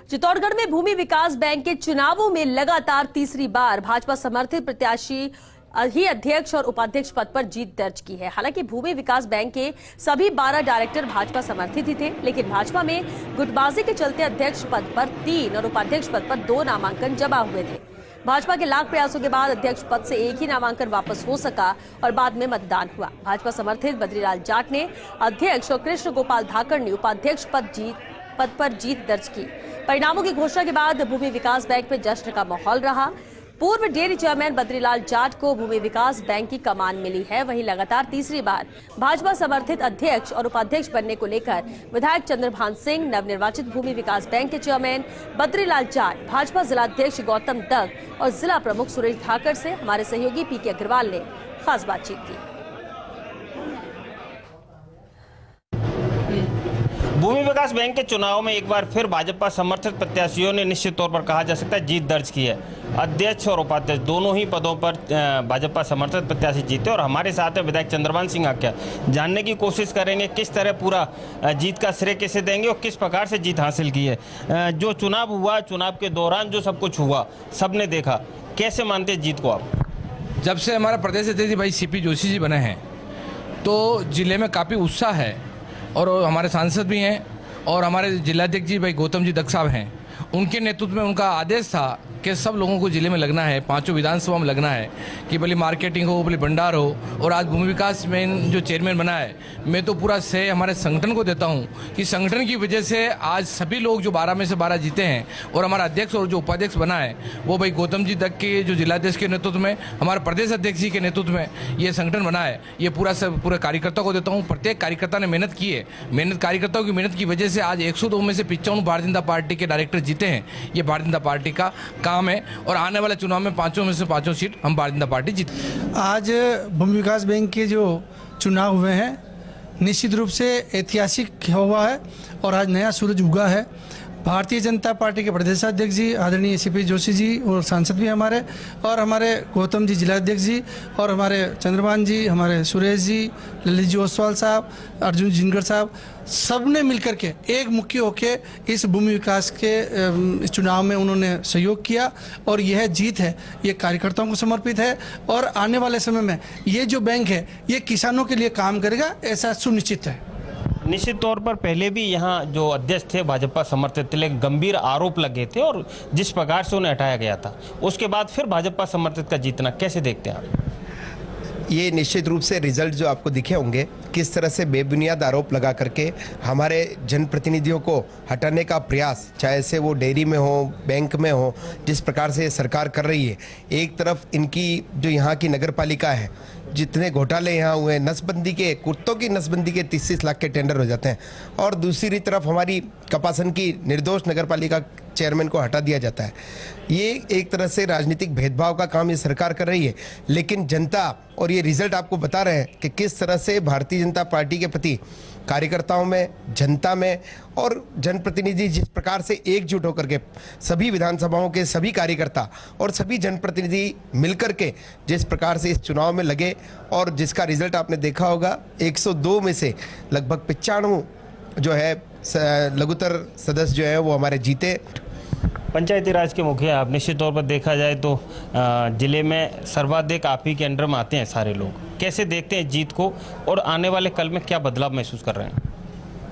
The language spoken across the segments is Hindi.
चित्तौड़गढ़ में भूमि विकास बैंक के चुनावों में लगातार तीसरी बार भाजपा समर्थित प्रत्याशी ही अध्यक्ष और उपाध्यक्ष पद पर जीत दर्ज की है। हालांकि भूमि विकास बैंक के सभी 12 डायरेक्टर भाजपा समर्थित ही थे, लेकिन भाजपा में गुटबाजी के चलते अध्यक्ष पद पर 3 और उपाध्यक्ष पद पर 2 नामांकन जमा हुए थे। भाजपा के लाख प्रयासों के बाद अध्यक्ष पद से एक ही नामांकन वापस हो सका और बाद में मतदान हुआ। भाजपा समर्थित बद्रीलाल जाट ने अध्यक्ष और कृष्ण गोपाल धाकड़ ने उपाध्यक्ष पद पर जीत दर्ज की। परिणामों की घोषणा के बाद भूमि विकास बैंक में जश्न का माहौल रहा। पूर्व डेयरी चेयरमैन बद्रीलाल जाट को भूमि विकास बैंक की कमान मिली है। वहीं लगातार तीसरी बार भाजपा समर्थित अध्यक्ष और उपाध्यक्ष बनने को लेकर विधायक चंद्रभान सिंह, नवनिर्वाचित भूमि विकास बैंक के चेयरमैन बद्रीलाल जाट, भाजपा जिलाध्यक्ष गौतम दग और जिला प्रमुख सुरेश धाकड़ से हमारे सहयोगी पीके अग्रवाल ने खास बातचीत की। भूमि विकास बैंक के चुनाव में एक बार फिर भाजपा समर्थित प्रत्याशियों ने निश्चित तौर पर कहा जा सकता है जीत दर्ज की है। अध्यक्ष और उपाध्यक्ष दोनों ही पदों पर भाजपा समर्थित प्रत्याशी जीते और हमारे साथ है विधायक चंद्रभान सिंह आक्या। जानने की कोशिश करेंगे किस तरह पूरा जीत का श्रेय कैसे देंगे और किस प्रकार से जीत हासिल की है। जो चुनाव हुआ, चुनाव के दौरान जो सब कुछ हुआ सबने देखा, कैसे मानते हैं जीत को आप? जब से हमारा प्रदेश अध्यक्ष भाई सीपी जोशी जी बने हैं तो जिले में काफ़ी उत्साह है और हमारे सांसद भी हैं और हमारे जिलाध्यक्ष जी भाई गौतम जी दग साहब हैं। उनके नेतृत्व में उनका आदेश था कि सब लोगों को जिले में लगना है, 5 विधानसभा में लगना है, कि भले मार्केटिंग हो, भले भंडार हो। और आज भूमि विकास में जो चेयरमैन बना है, मैं तो पूरा श्रेय हमारे संगठन को देता हूं कि संगठन की वजह से आज सभी लोग जो 12 में से 12 जीते हैं और हमारा अध्यक्ष और जो उपाध्यक्ष बना है वो भाई गौतम जी दग के जो जिलाध्यक्ष के नेतृत्व में, हमारे प्रदेश अध्यक्ष जी के नेतृत्व में ये संगठन बना है। ये पूरे कार्यकर्ता को देता हूँ। प्रत्येक कार्यकर्ता ने मेहनत की है। कार्यकर्ताओं की मेहनत की वजह से आज 102 में से 95 भारतीय जनता पार्टी के डायरेक्टर जीते हैं। ये भारतीय जनता पार्टी का काम है और आने वाले चुनाव में 5 में से 5 सीट हम भारतीय जनता पार्टी जीत। आज भूमि विकास बैंक के जो चुनाव हुए हैं निश्चित रूप से ऐतिहासिक हुआ है और आज नया सूरज उगा है। भारतीय जनता पार्टी के प्रदेशाध्यक्ष जी आदरणीय सीपी जोशी जी और सांसद भी हमारे, और हमारे गौतम जी जिलाध्यक्ष जी, और हमारे चंद्रभान जी, हमारे सुरेश जी, ललित जी ओसवाल साहब, अर्जुन जिनगर साहब, सब ने मिलकर के एक मुख्य होके इस भूमि विकास के चुनाव में उन्होंने सहयोग किया और यह जीत है, ये कार्यकर्ताओं को समर्पित है। और आने वाले समय में ये जो बैंक है ये किसानों के लिए काम करेगा, ऐसा सुनिश्चित है। निश्चित तौर पर पहले भी यहाँ जो अध्यक्ष थे भाजपा समर्थित थे, लेकिन गंभीर आरोप लगे थे और जिस प्रकार से उन्हें हटाया गया था, उसके बाद फिर भाजपा समर्थित का जीतना कैसे देखते हैं आप? ये निश्चित रूप से रिजल्ट जो आपको दिखे होंगे, किस तरह से बेबुनियाद आरोप लगा करके हमारे जनप्रतिनिधियों को हटाने का प्रयास, चाहे से वो डेयरी में हो, बैंक में हो, जिस प्रकार से सरकार कर रही है। एक तरफ इनकी जो यहाँ की नगर पालिका है, जितने घोटाले यहाँ हुए, नसबंदी के, कुत्तों की नसबंदी के 30-30 लाख के टेंडर हो जाते हैं, और दूसरी तरफ हमारी कपासन की निर्दोष नगर पालिका चेयरमैन को हटा दिया जाता है। ये एक तरह से राजनीतिक भेदभाव का काम ये सरकार कर रही है। लेकिन जनता, और ये रिजल्ट आपको बता रहे हैं कि किस तरह से भारतीय जनता पार्टी के प्रति कार्यकर्ताओं में, जनता में और जनप्रतिनिधि जिस प्रकार से एकजुट होकर के सभी विधानसभाओं के सभी कार्यकर्ता और सभी जनप्रतिनिधि मिलकर के जिस प्रकार से इस चुनाव में लगे, और जिसका रिजल्ट आपने देखा होगा, 102 में से लगभग 95 जो है लघुतर सदस्य जो है वो हमारे जीते। पंचायती राज के मुखिया आप, निश्चित तौर पर देखा जाए तो जिले में सर्वाधिक आप ही के अंडर में आते हैं सारे लोग, कैसे देखते हैं जीत को और आने वाले कल में क्या बदलाव महसूस कर रहे हैं?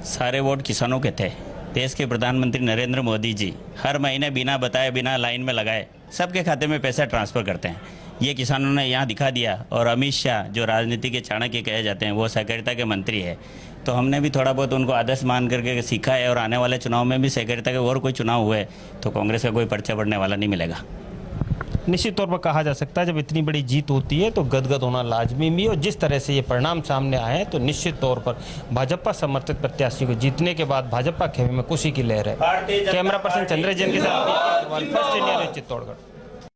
सारे वोट किसानों के थे। देश के प्रधानमंत्री नरेंद्र मोदी जी हर महीने बिना बताए, बिना लाइन में लगाए सबके खाते में पैसा ट्रांसफ़र करते हैं। ये किसानों ने यहाँ दिखा दिया। और अमित शाह जो राजनीति के चाणक्य कहे जाते हैं, वो सहकारिता के मंत्री है, तो हमने भी थोड़ा बहुत उनको आदर्श मान करके सीखा है। और आने वाले चुनाव में भी सहकारिता के और कोई चुनाव हुए तो कांग्रेस का कोई पर्चा पड़ने वाला नहीं मिलेगा। निश्चित तौर पर कहा जा सकता है जब इतनी बड़ी जीत होती है तो गदगद होना लाजमी भी, और जिस तरह से ये परिणाम सामने आए हैं तो निश्चित तौर पर भाजपा समर्थित प्रत्याशी को जीतने के बाद भाजपा खेमे में खुशी की लहर है। कैमरा पर्सन चंद्र जैन के साथ चित्तौड़गढ़।